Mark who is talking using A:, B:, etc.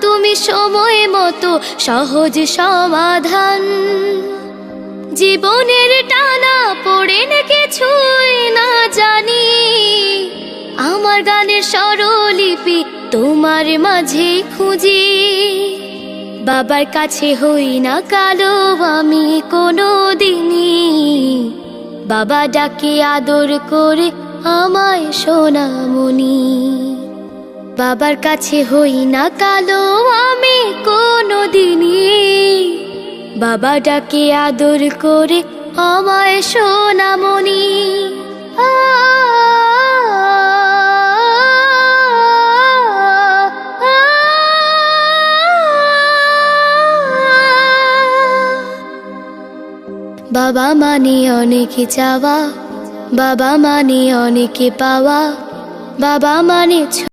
A: তুমি সময় মতো সহজ সমাধান। জীবনের টানা পড়ে না কিছুই না জানি, আমার গানের স্বরলিপি তোমার মাঝে খুঁজি। বাবার কাছে হই না কালো আমি কোনো দিনই, বাবা ডাকে আদর করে আমায় সোনামণি। বাবার কাছে হই না কালো আমি কোনো দিনই, বাবা ডাকে আদর করে আমায় সোনামণি। বাবা মানে অনেক চাওয়া, বাবা মানে অনেক পাওয়া, বাবা মানে